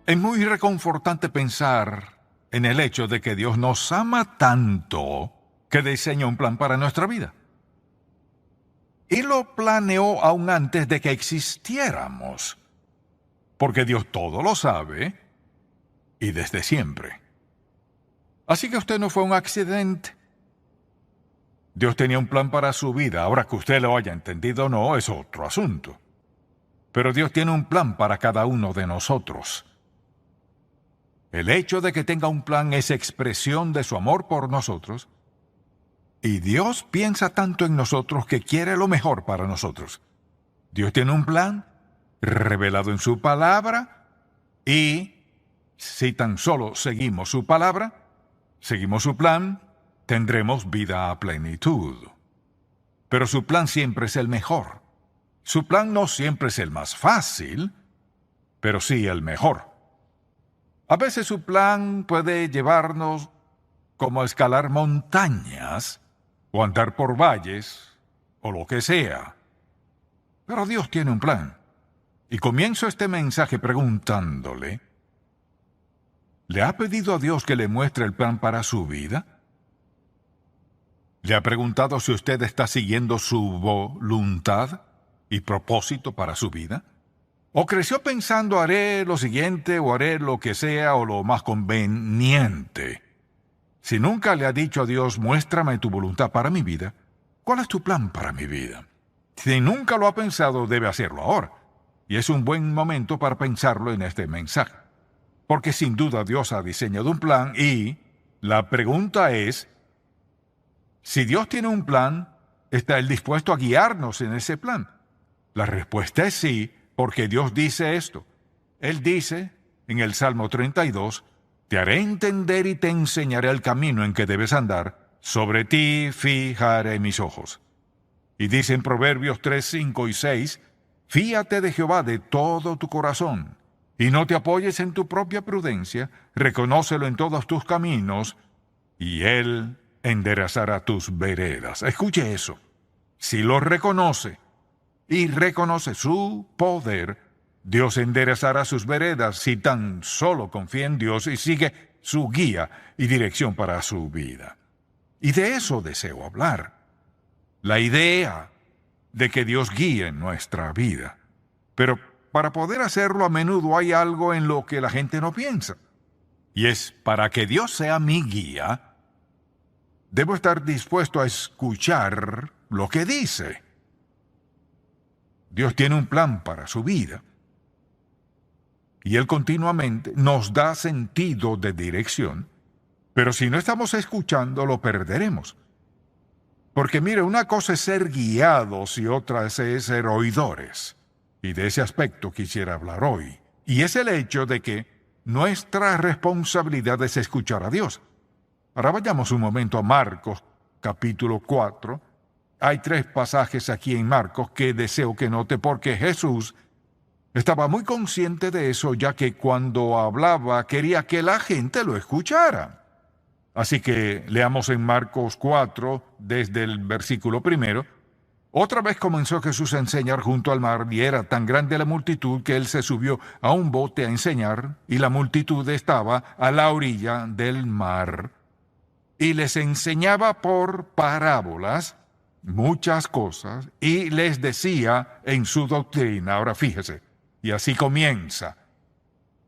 Es muy reconfortante pensar en el hecho de que Dios nos ama tanto que diseña un plan para nuestra vida. Y lo planeó aún antes de que existiéramos, porque Dios todo lo sabe y desde siempre. Así que usted no fue un accidente. Dios tenía un plan para su vida. Ahora que usted lo haya entendido o no, es otro asunto. Pero Dios tiene un plan para cada uno de nosotros. El hecho de que tenga un plan es expresión de su amor por nosotros. Y Dios piensa tanto en nosotros que quiere lo mejor para nosotros. Dios tiene un plan revelado en su palabra y si tan solo seguimos su palabra, seguimos su plan, tendremos vida a plenitud. Pero su plan siempre es el mejor. Su plan no siempre es el más fácil, pero sí el mejor. A veces su plan puede llevarnos como a escalar montañas o andar por valles o lo que sea. Pero Dios tiene un plan. Y comienzo este mensaje preguntándole, ¿le ha pedido a Dios que le muestre el plan para su vida? ¿Le ha preguntado si usted está siguiendo su voluntad y propósito para su vida? ¿O creció pensando haré lo siguiente o haré lo que sea o lo más conveniente? Si nunca le ha dicho a Dios, muéstrame tu voluntad para mi vida, ¿cuál es tu plan para mi vida? Si nunca lo ha pensado, debe hacerlo ahora. Y es un buen momento para pensarlo en este mensaje. Porque sin duda Dios ha diseñado un plan y la pregunta es, si Dios tiene un plan, ¿está Él dispuesto a guiarnos en ese plan? La respuesta es sí, porque Dios dice esto. Él dice en el Salmo 32, te haré entender y te enseñaré el camino en que debes andar, sobre ti fijaré mis ojos. Y dice en Proverbios 3, 5 y 6, fíate de Jehová de todo tu corazón, y no te apoyes en tu propia prudencia, reconócelo en todos tus caminos, y Él enderezará tus veredas. Escuche eso. Si lo reconoce y reconoce su poder, Dios enderezará sus veredas si tan solo confía en Dios y sigue su guía y dirección para su vida. Y de eso deseo hablar. La idea de que Dios guíe nuestra vida. Pero para poder hacerlo a menudo hay algo en lo que la gente no piensa. Y es para que Dios sea mi guía, debo estar dispuesto a escuchar lo que dice. Dios tiene un plan para su vida. Y Él continuamente nos da sentido de dirección, pero si no estamos escuchando, lo perderemos. Porque mire, una cosa es ser guiados y otra es ser oidores. Y de ese aspecto quisiera hablar hoy. Y es el hecho de que nuestra responsabilidad es escuchar a Dios. Ahora vayamos un momento a Marcos, capítulo 4. Hay 3 pasajes aquí en Marcos que deseo que note porque Jesús estaba muy consciente de eso, ya que cuando hablaba quería que la gente lo escuchara. Así que leamos en Marcos 4, desde el versículo 1. Otra vez comenzó Jesús a enseñar junto al mar, y era tan grande la multitud que él se subió a un bote a enseñar, y la multitud estaba a la orilla del mar. Y les enseñaba por parábolas muchas cosas, y les decía en su doctrina, ahora fíjese, y así comienza,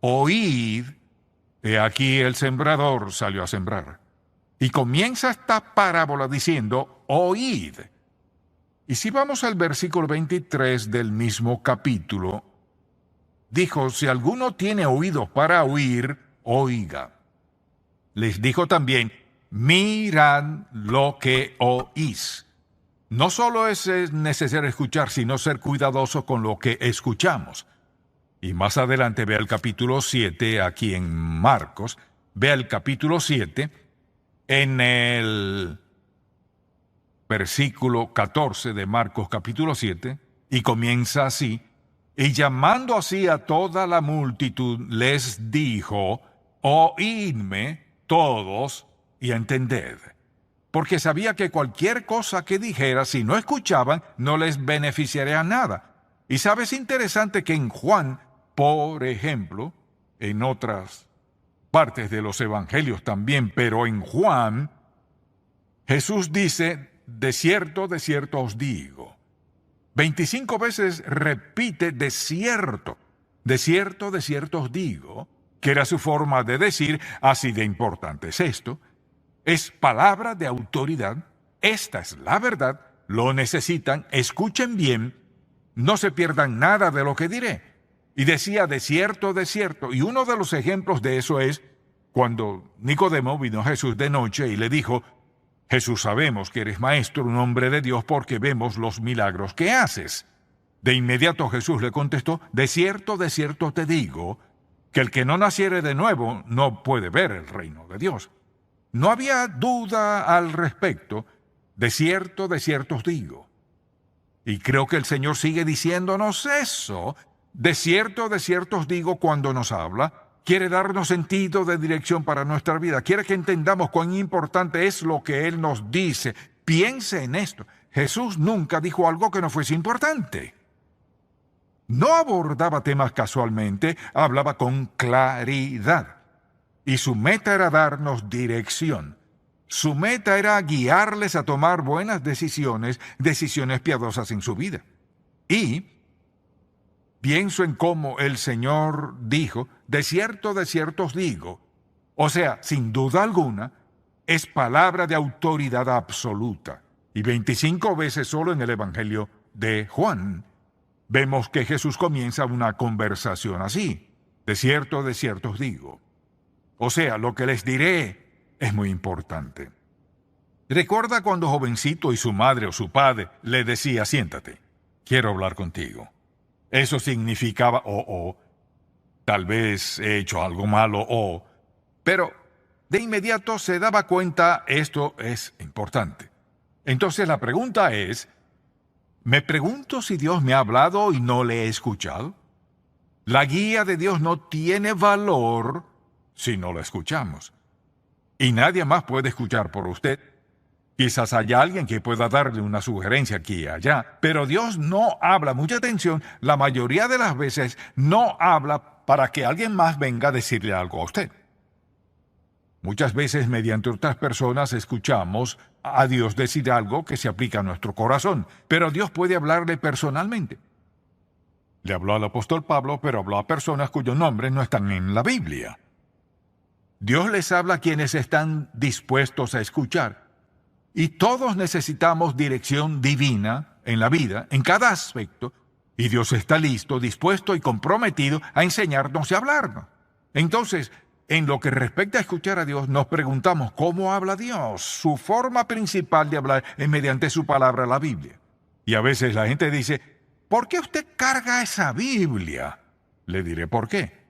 oíd, he aquí el sembrador salió a sembrar. Y comienza esta parábola diciendo, oíd. Y si vamos al versículo 23 del mismo capítulo, dijo, si alguno tiene oídos para oír, oiga. Les dijo también, mirad lo que oís. No solo es necesario escuchar, sino ser cuidadoso con lo que escuchamos. Y más adelante vea el capítulo 7, aquí en Marcos, vea el capítulo 7, en el versículo 14 de Marcos capítulo 7, y comienza así, y llamando así a toda la multitud, les dijo, oídme todos y entended. Porque sabía que cualquier cosa que dijera, si no escuchaban, no les beneficiaría nada. Y sabes, interesante que en Juan, por ejemplo, en otras partes de los evangelios también, pero en Juan, Jesús dice, de cierto os digo. 25 veces repite de cierto os digo, que era su forma de decir, así de importante es esto. Es palabra de autoridad, esta es la verdad, lo necesitan, escuchen bien, no se pierdan nada de lo que diré. Y decía de cierto, y uno de los ejemplos de eso es cuando Nicodemo vino a Jesús de noche y le dijo, Jesús, sabemos que eres maestro, un hombre de Dios, porque vemos los milagros que haces. De inmediato Jesús le contestó, de cierto te digo, que el que no naciere de nuevo no puede ver el reino de Dios. No había duda al respecto, de cierto os digo. Y creo que el Señor sigue diciéndonos eso, de cierto os digo cuando nos habla, quiere darnos sentido de dirección para nuestra vida, quiere que entendamos cuán importante es lo que Él nos dice. Piense en esto, Jesús nunca dijo algo que no fuese importante. No abordaba temas casualmente, hablaba con claridad. Y su meta era darnos dirección. Su meta era guiarles a tomar buenas decisiones piadosas en su vida. Y pienso en cómo el Señor dijo, de cierto os digo. O sea, sin duda alguna, es palabra de autoridad absoluta. Y 25 veces solo en el Evangelio de Juan vemos que Jesús comienza una conversación así. De cierto os digo. O sea, lo que les diré es muy importante. ¿Recuerda cuando jovencito y su madre o su padre le decía, siéntate, quiero hablar contigo? Eso significaba, tal vez he hecho algo malo, pero de inmediato se daba cuenta, esto es importante. Entonces la pregunta es, ¿me pregunto si Dios me ha hablado y no le he escuchado? La guía de Dios no tiene valor si no la escuchamos. Y nadie más puede escuchar por usted. Quizás haya alguien que pueda darle una sugerencia aquí y allá, pero Dios no habla, mucha atención, la mayoría de las veces no habla para que alguien más venga a decirle algo a usted. Muchas veces mediante otras personas escuchamos a Dios decir algo que se aplica a nuestro corazón, pero Dios puede hablarle personalmente. Le habló al apóstol Pablo, pero habló a personas cuyos nombres no están en la Biblia. Dios les habla a quienes están dispuestos a escuchar. Y todos necesitamos dirección divina en la vida, en cada aspecto, y Dios está listo, dispuesto y comprometido a enseñarnos y hablarnos. Entonces, en lo que respecta a escuchar a Dios, nos preguntamos cómo habla Dios. Su forma principal de hablar es mediante su palabra, la Biblia. Y a veces la gente dice, ¿por qué usted carga esa Biblia? Le diré, ¿por qué?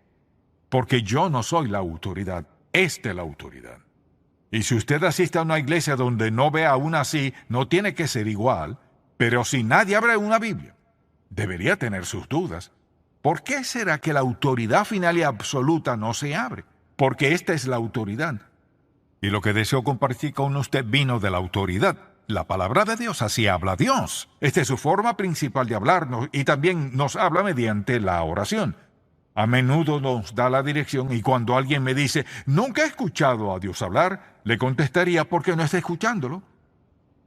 Porque yo no soy la autoridad, esta es la autoridad. Y si usted asiste a una iglesia donde no ve aún así, no tiene que ser igual, pero si nadie abre una Biblia, debería tener sus dudas. ¿Por qué será que la autoridad final y absoluta no se abre? Porque esta es la autoridad. Y lo que deseo compartir con usted vino de la autoridad. La palabra de Dios, así habla Dios. Esta es su forma principal de hablarnos y también nos habla mediante la oración. A menudo nos da la dirección y cuando alguien me dice, nunca he escuchado a Dios hablar, le contestaría, ¿por qué no está escuchándolo?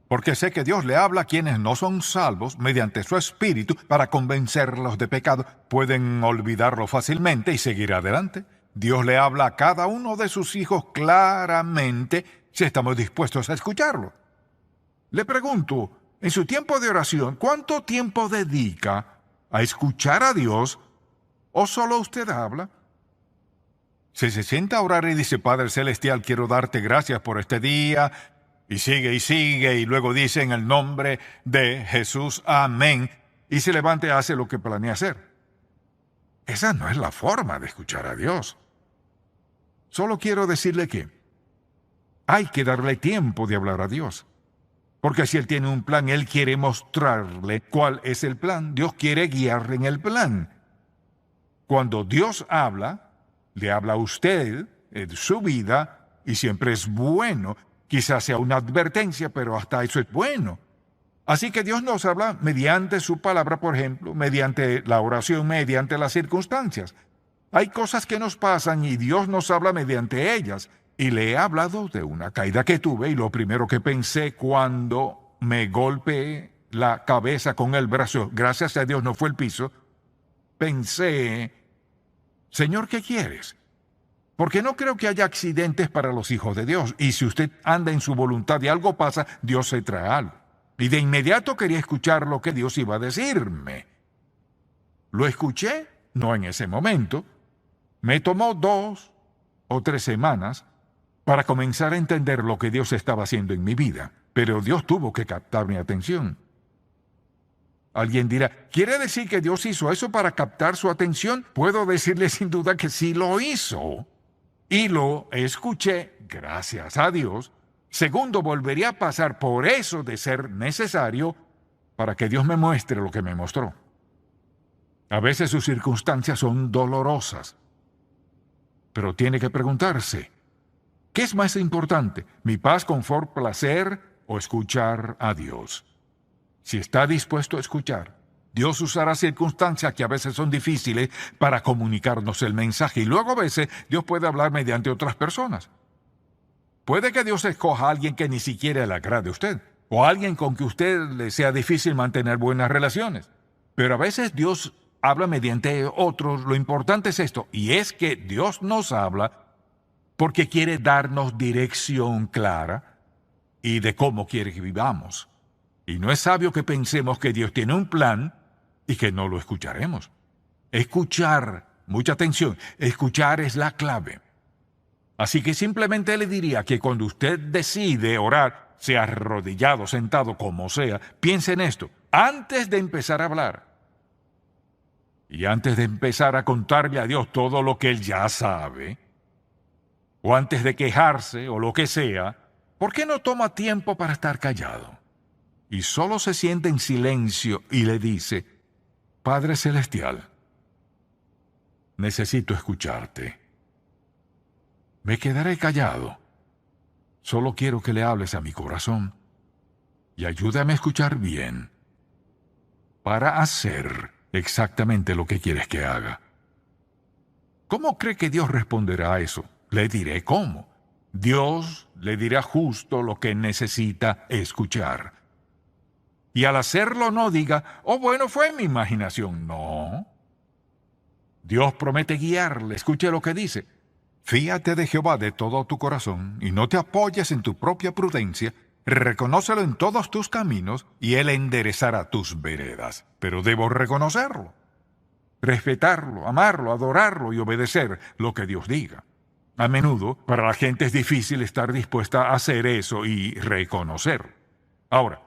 Porque sé que Dios le habla a quienes no son salvos mediante su espíritu para convencerlos de pecado. Pueden olvidarlo fácilmente y seguir adelante. Dios le habla a cada uno de sus hijos claramente si estamos dispuestos a escucharlo. Le pregunto, en su tiempo de oración, ¿cuánto tiempo dedica a escuchar a Dios o solo usted habla? Si se sienta a orar y dice, Padre Celestial, quiero darte gracias por este día, y sigue, y luego dice en el nombre de Jesús, amén, y se levanta y hace lo que planea hacer. Esa no es la forma de escuchar a Dios. Solo quiero decirle que hay que darle tiempo de hablar a Dios. Porque si Él tiene un plan, Él quiere mostrarle cuál es el plan. Dios quiere guiarle en el plan. Cuando Dios habla, le habla a usted en su vida, y siempre es bueno. Quizás sea una advertencia, pero hasta eso es bueno. Así que Dios nos habla mediante su palabra, por ejemplo, mediante la oración, mediante las circunstancias. Hay cosas que nos pasan y Dios nos habla mediante ellas. Y le he hablado de una caída que tuve y lo primero que pensé cuando me golpeé la cabeza con el brazo, gracias a Dios no fue el piso, pensé, Señor, ¿qué quieres? Porque no creo que haya accidentes para los hijos de Dios. Y si usted anda en su voluntad y algo pasa, Dios se trae algo. Y de inmediato quería escuchar lo que Dios iba a decirme. Lo escuché, no en ese momento. Me tomó 2 o 3 semanas para comenzar a entender lo que Dios estaba haciendo en mi vida. Pero Dios tuvo que captar mi atención. Alguien dirá, ¿quiere decir que Dios hizo eso para captar su atención? Puedo decirle sin duda que sí lo hizo. Y lo escuché, gracias a Dios. Segundo, volvería a pasar por eso de ser necesario para que Dios me muestre lo que me mostró. A veces sus circunstancias son dolorosas. Pero tiene que preguntarse, ¿qué es más importante? ¿Mi paz, confort, placer o escuchar a Dios? Si está dispuesto a escuchar, Dios usará circunstancias que a veces son difíciles para comunicarnos el mensaje. Y luego a veces Dios puede hablar mediante otras personas. Puede que Dios escoja a alguien que ni siquiera le agrade a usted, o a alguien con que usted le sea difícil mantener buenas relaciones. Pero a veces Dios habla mediante otros. Lo importante es esto, y es que Dios nos habla porque quiere darnos dirección clara y de cómo quiere que vivamos. Y no es sabio que pensemos que Dios tiene un plan y que no lo escucharemos. Escuchar, mucha atención, escuchar es la clave. Así que simplemente le diría que cuando usted decide orar, sea arrodillado, sentado, como sea, piense en esto, antes de empezar a hablar. Y antes de empezar a contarle a Dios todo lo que Él ya sabe, o antes de quejarse o lo que sea, ¿por qué no toma tiempo para estar callado? Y solo se siente en silencio y le dice, Padre Celestial, necesito escucharte. Me quedaré callado. Solo quiero que le hables a mi corazón y ayúdame a escuchar bien para hacer exactamente lo que quieres que haga. ¿Cómo cree que Dios responderá a eso? Le diré cómo. Dios le dirá justo lo que necesita escuchar. Y al hacerlo no diga, oh bueno, fue mi imaginación. No. Dios promete guiarle. Escuche lo que dice. Fíate de Jehová de todo tu corazón y no te apoyes en tu propia prudencia. Reconócelo en todos tus caminos y Él enderezará tus veredas. Pero debo reconocerlo, respetarlo, amarlo, adorarlo y obedecer lo que Dios diga. A menudo, para la gente es difícil estar dispuesta a hacer eso y reconocerlo. Ahora,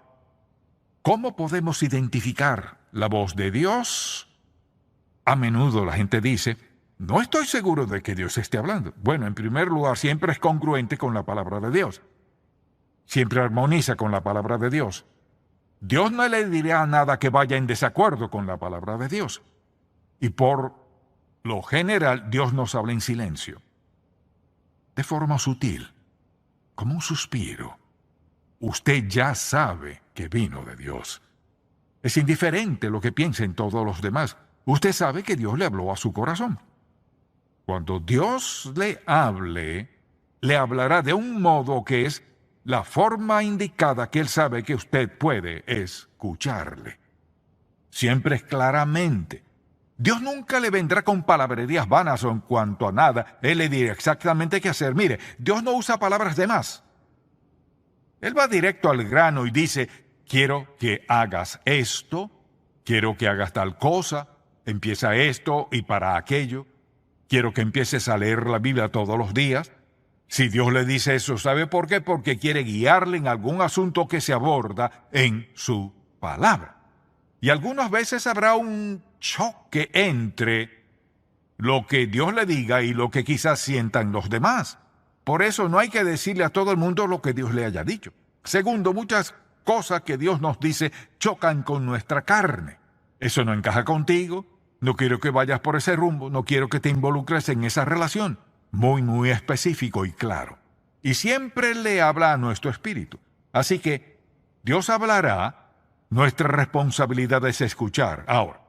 ¿cómo podemos identificar la voz de Dios? A menudo la gente dice, no estoy seguro de que Dios esté hablando. Bueno, en primer lugar, siempre es congruente con la palabra de Dios. Siempre armoniza con la palabra de Dios. Dios no le dirá nada que vaya en desacuerdo con la palabra de Dios. Y por lo general, Dios nos habla en silencio, de forma sutil, como un suspiro. Usted ya sabe que vino de Dios. Es indiferente lo que piensen todos los demás. Usted sabe que Dios le habló a su corazón. Cuando Dios le hable, le hablará de un modo que es la forma indicada que Él sabe que usted puede escucharle. Siempre es claramente. Dios nunca le vendrá con palabrerías vanas o en cuanto a nada. Él le dirá exactamente qué hacer. Mire, Dios no usa palabras de más. Él va directo al grano y dice, quiero que hagas esto, quiero que hagas tal cosa, empieza esto y para aquello. Quiero que empieces a leer la Biblia todos los días. Si Dios le dice eso, ¿sabe por qué? Porque quiere guiarle en algún asunto que se aborda en su palabra. Y algunas veces habrá un choque entre lo que Dios le diga y lo que quizás sientan los demás. Por eso no hay que decirle a todo el mundo lo que Dios le haya dicho. Segundo, muchas cosas que Dios nos dice chocan con nuestra carne. Eso no encaja contigo. No quiero que vayas por ese rumbo, no quiero que te involucres en esa relación. Muy específico y claro. Y siempre le habla a nuestro espíritu. Así que Dios hablará, nuestra responsabilidad es escuchar. Ahora,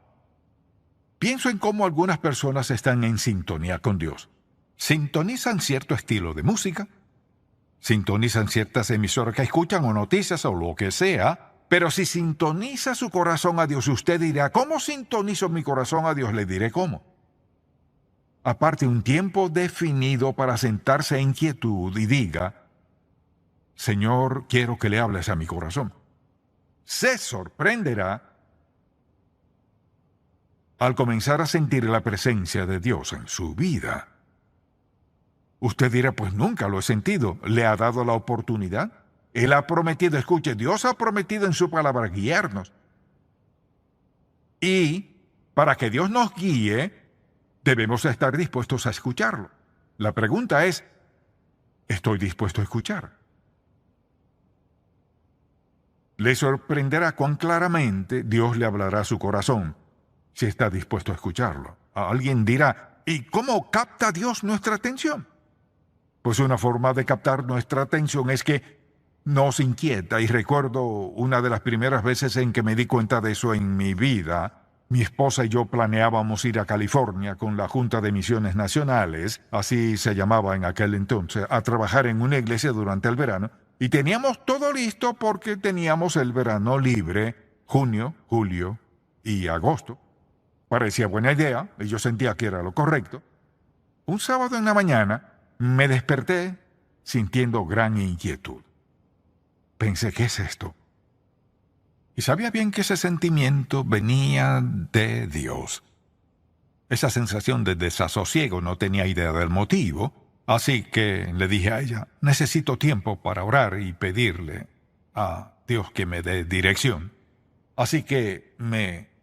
Pienso en cómo algunas personas están en sintonía con Dios. Sintonizan cierto estilo de música, sintonizan ciertas emisoras que escuchan o noticias o lo que sea, pero si sintoniza su corazón a Dios, usted dirá, ¿cómo sintonizo mi corazón a Dios? Le diré cómo. Aparte un tiempo definido para sentarse en quietud y diga, Señor, quiero que le hables a mi corazón. Se sorprenderá al comenzar a sentir la presencia de Dios en su vida. Usted dirá, pues nunca lo he sentido. ¿Le ha dado la oportunidad? Él ha prometido, escuche, Dios ha prometido en su palabra guiarnos. Y para que Dios nos guíe, debemos estar dispuestos a escucharlo. La pregunta es, ¿estoy dispuesto a escuchar? Le sorprenderá cuán claramente Dios le hablará a su corazón, si está dispuesto a escucharlo. Alguien dirá, ¿y cómo capta Dios nuestra atención? Pues una forma de captar nuestra atención es que nos inquieta, y recuerdo una de las primeras veces en que me di cuenta de eso en mi vida. Mi esposa y yo planeábamos ir a California con la Junta de Misiones Nacionales, así se llamaba en aquel entonces, a trabajar en una iglesia durante el verano, y teníamos todo listo porque teníamos el verano libre, junio, julio y agosto. Parecía buena idea, y yo sentía que era lo correcto. Un sábado en la mañana, me desperté sintiendo gran inquietud. Pensé, ¿qué es esto? Y sabía bien que ese sentimiento venía de Dios. Esa sensación de desasosiego, no tenía idea del motivo, así que le dije a ella, necesito tiempo para orar y pedirle a Dios que me dé dirección. Así que me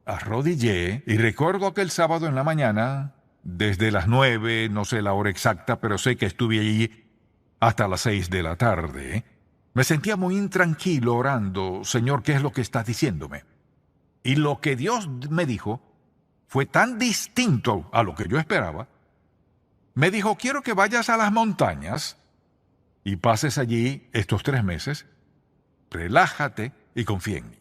arrodillé y recuerdo aquel sábado en la mañana, desde las 9, no sé la hora exacta, pero sé que estuve allí hasta las 6 de la tarde. Me sentía muy intranquilo orando, Señor, ¿qué es lo que estás diciéndome? Y lo que Dios me dijo fue tan distinto a lo que yo esperaba. Me dijo, quiero que vayas a las montañas y pases allí estos 3 meses, relájate y confía en mí.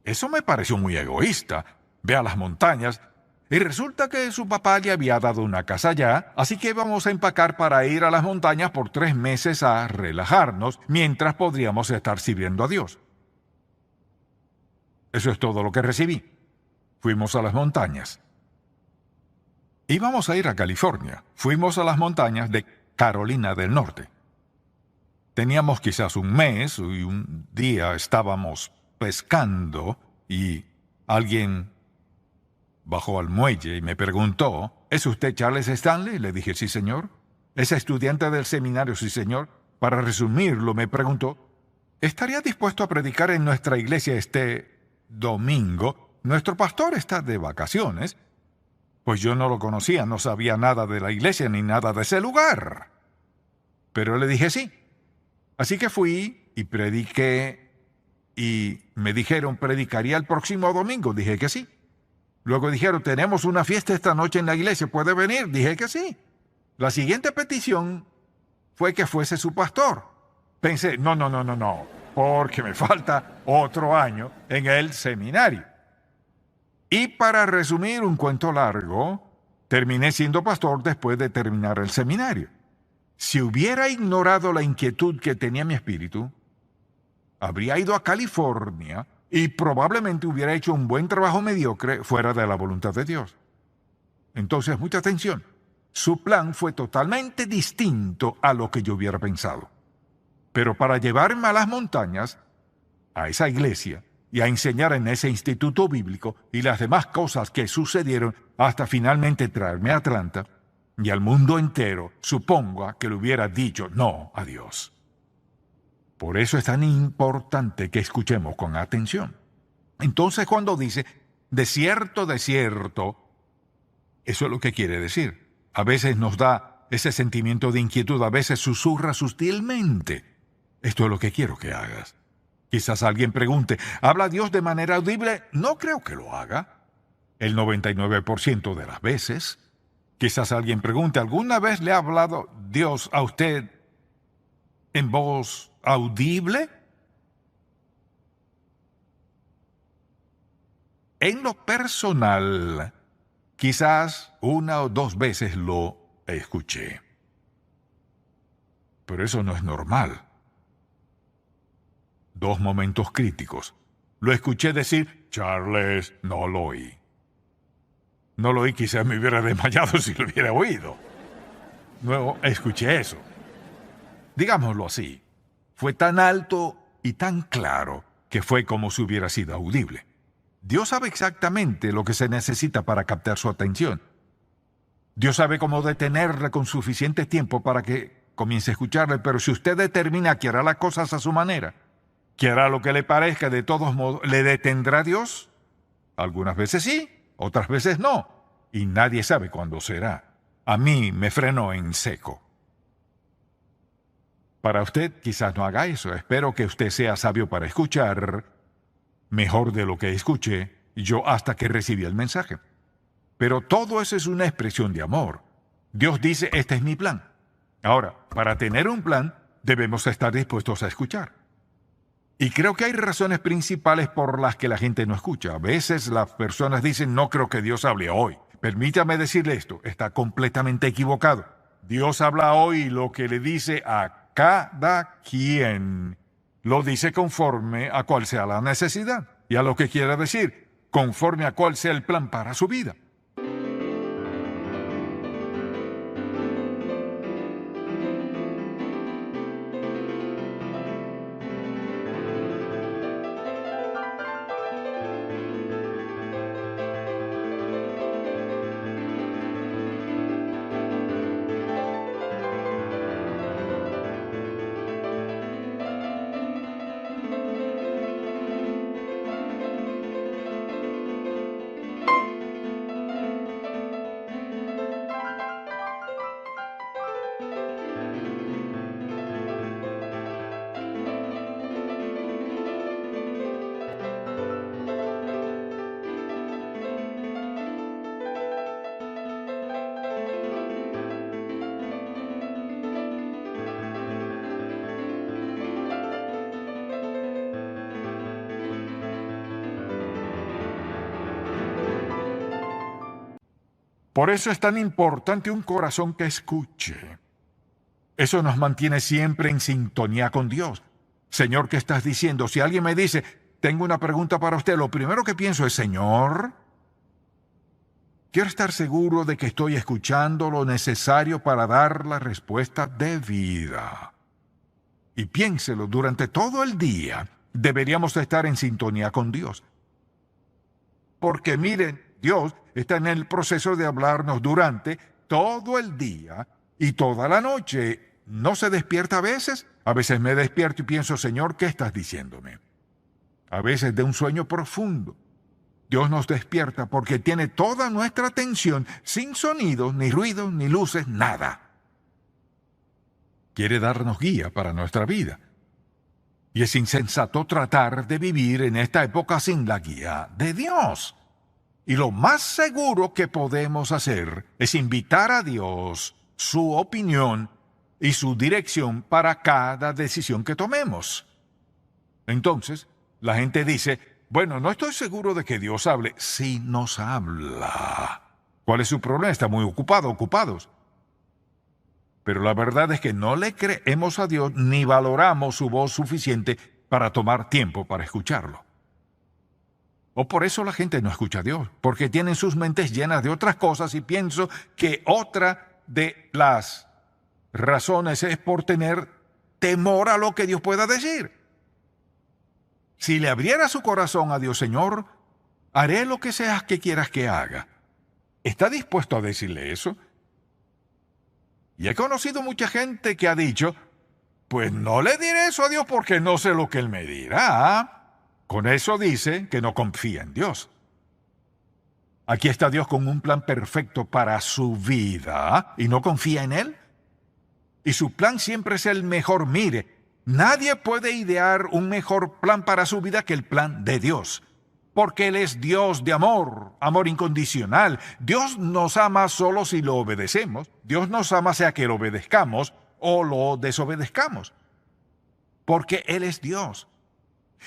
Eso me pareció muy egoísta. Ve a las montañas. Y resulta que su papá le había dado una casa allá, así que íbamos a empacar para ir a las montañas por 3 meses a relajarnos, mientras podríamos estar sirviendo a Dios. Eso es todo lo que recibí. Fuimos a las montañas. Íbamos a ir a California. Fuimos a las montañas de Carolina del Norte. Teníamos quizás un mes y un día estábamos pescando y alguien bajó al muelle y me preguntó, ¿es usted Charles Stanley? Le dije, sí, señor. ¿Es estudiante del seminario? Sí, señor. Para resumirlo, me preguntó, ¿estaría dispuesto a predicar en nuestra iglesia este domingo? Nuestro pastor está de vacaciones. Pues yo no lo conocía, no sabía nada de la iglesia ni nada de ese lugar. Pero le dije sí. Así que fui y prediqué y me dijeron, ¿predicaría el próximo domingo? Dije que sí. Luego dijeron, tenemos una fiesta esta noche en la iglesia, ¿puede venir? Dije que sí. La siguiente petición fue que fuese su pastor. Pensé, no, porque me falta otro año en el seminario. Y para resumir un cuento largo, terminé siendo pastor después de terminar el seminario. Si hubiera ignorado la inquietud que tenía mi espíritu, habría ido a California y probablemente hubiera hecho un buen trabajo mediocre fuera de la voluntad de Dios. Entonces, mucha atención. Su plan fue totalmente distinto a lo que yo hubiera pensado. Pero para llevarme a las montañas, a esa iglesia, y a enseñar en ese instituto bíblico y las demás cosas que sucedieron hasta finalmente traerme a Atlanta y al mundo entero, suponga que le hubiera dicho no a Dios. Por eso es tan importante que escuchemos con atención. Entonces, cuando dice, de cierto, eso es lo que quiere decir. A veces nos da ese sentimiento de inquietud, a veces susurra sutilmente. Esto es lo que quiero que hagas. Quizás alguien pregunte, ¿habla Dios de manera audible? No creo que lo haga. El 99% de las veces. Quizás alguien pregunte, ¿alguna vez le ha hablado Dios a usted en voz audible? En lo personal, quizás una o dos veces lo escuché. Pero eso no es normal. 2 momentos críticos. Lo escuché decir, Charles, no lo oí. No lo oí, quizás me hubiera desmayado si lo hubiera oído. Luego escuché eso. Digámoslo así, fue tan alto y tan claro que fue como si hubiera sido audible. Dios sabe exactamente lo que se necesita para captar su atención. Dios sabe cómo detenerle con suficiente tiempo para que comience a escucharle, pero si usted determina que hará las cosas a su manera, que hará lo que le parezca, de todos modos, ¿le detendrá Dios? Algunas veces sí, otras veces no, y nadie sabe cuándo será. A mí me frenó en seco. Para usted quizás no haga eso. Espero que usted sea sabio para escuchar mejor de lo que escuché yo hasta que recibí el mensaje. Pero todo eso es una expresión de amor. Dios dice, este es mi plan. Ahora, para tener un plan, debemos estar dispuestos a escuchar. Y creo que hay razones principales por las que la gente no escucha. A veces las personas dicen, no creo que Dios hable hoy. Permítame decirle esto, está completamente equivocado. Dios habla hoy lo que le dice a cada quien. Lo dice conforme a cuál sea la necesidad y a lo que quiera decir, conforme a cuál sea el plan para su vida. Por eso es tan importante un corazón que escuche. Eso nos mantiene siempre en sintonía con Dios. Señor, ¿qué estás diciendo? Si alguien me dice, tengo una pregunta para usted, lo primero que pienso es, Señor, quiero estar seguro de que estoy escuchando lo necesario para dar la respuesta debida. Y piénselo, durante todo el día deberíamos estar en sintonía con Dios. Porque miren, Dios está en el proceso de hablarnos durante todo el día y toda la noche. ¿No se despierta a veces? A veces me despierto y pienso, Señor, ¿qué estás diciéndome? A veces de un sueño profundo. Dios nos despierta porque tiene toda nuestra atención sin sonidos, ni ruidos, ni luces, nada. Quiere darnos guía para nuestra vida. Y es insensato tratar de vivir en esta época sin la guía de Dios. Y lo más seguro que podemos hacer es invitar a Dios, su opinión y su dirección para cada decisión que tomemos. Entonces, la gente dice, bueno, no estoy seguro de que Dios hable. Sí nos habla. ¿Cuál es su problema? Está muy ocupados. Pero la verdad es que no le creemos a Dios ni valoramos su voz suficiente para tomar tiempo para escucharlo. O por eso la gente no escucha a Dios, porque tienen sus mentes llenas de otras cosas y pienso que otra de las razones es por tener temor a lo que Dios pueda decir. Si le abriera su corazón a Dios, Señor, haré lo que sea que quieras que haga. ¿Está dispuesto a decirle eso? Y he conocido mucha gente que ha dicho, pues no le diré eso a Dios porque no sé lo que Él me dirá. Con eso dice que no confía en Dios. Aquí está Dios con un plan perfecto para su vida y no confía en Él. Y su plan siempre es el mejor. Mire, nadie puede idear un mejor plan para su vida que el plan de Dios. Porque Él es Dios de amor, amor incondicional. Dios nos ama solo si lo obedecemos. Dios nos ama sea que lo obedezcamos o lo desobedezcamos. Porque Él es Dios.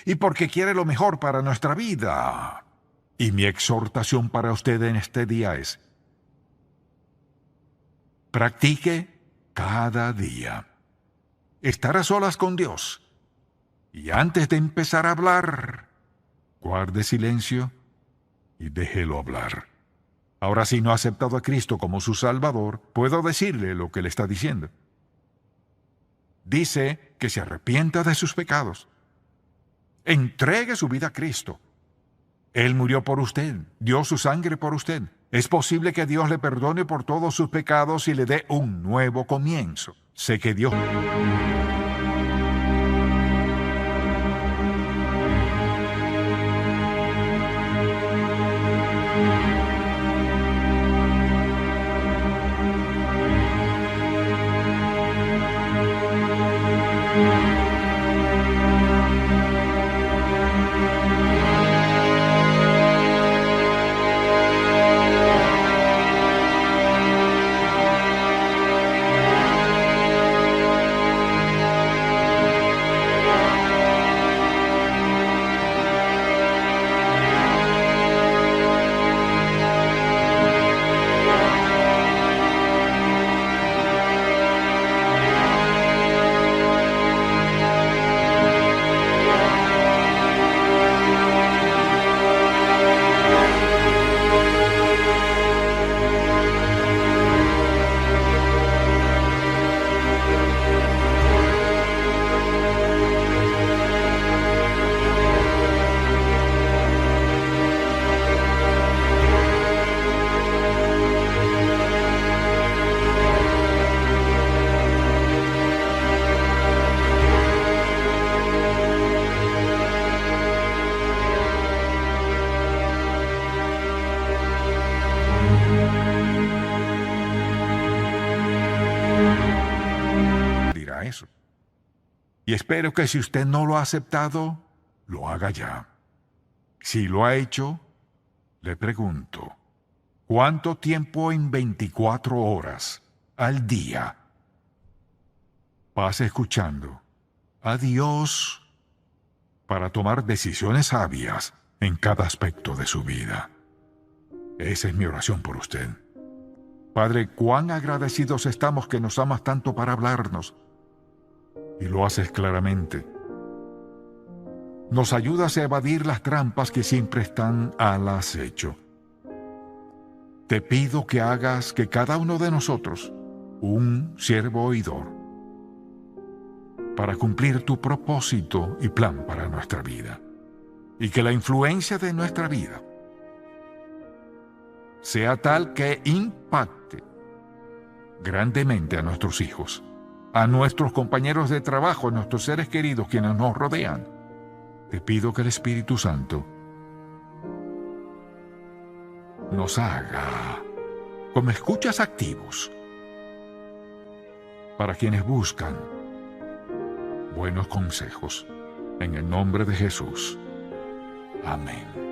Y porque quiere lo mejor para nuestra vida. Y mi exhortación para usted en este día es: practique cada día estar a solas con Dios. Y antes de empezar a hablar, guarde silencio y déjelo hablar. Ahora, si no ha aceptado a Cristo como su Salvador, puedo decirle lo que le está diciendo. Dice que se arrepienta de sus pecados. Entregue su vida a Cristo. Él murió por usted, dio su sangre por usted. Es posible que Dios le perdone por todos sus pecados y le dé un nuevo comienzo. Sé que Dios... dirá eso. Y espero que si usted no lo ha aceptado, lo haga ya. Si lo ha hecho, le pregunto, ¿cuánto tiempo en 24 horas al día pasa escuchando a Dios para tomar decisiones sabias en cada aspecto de su vida? Esa es mi oración por usted. Padre, cuán agradecidos estamos que nos amas tanto para hablarnos, y lo haces claramente. Nos ayudas a evadir las trampas que siempre están al acecho. Te pido que hagas que cada uno de nosotros un siervo oidor para cumplir tu propósito y plan para nuestra vida, y que la influencia de nuestra vida sea tal que impacte grandemente a nuestros hijos, a nuestros compañeros de trabajo, a nuestros seres queridos quienes nos rodean. Te pido que el Espíritu Santo nos haga como escuchas activos para quienes buscan buenos consejos. En el nombre de Jesús. Amén.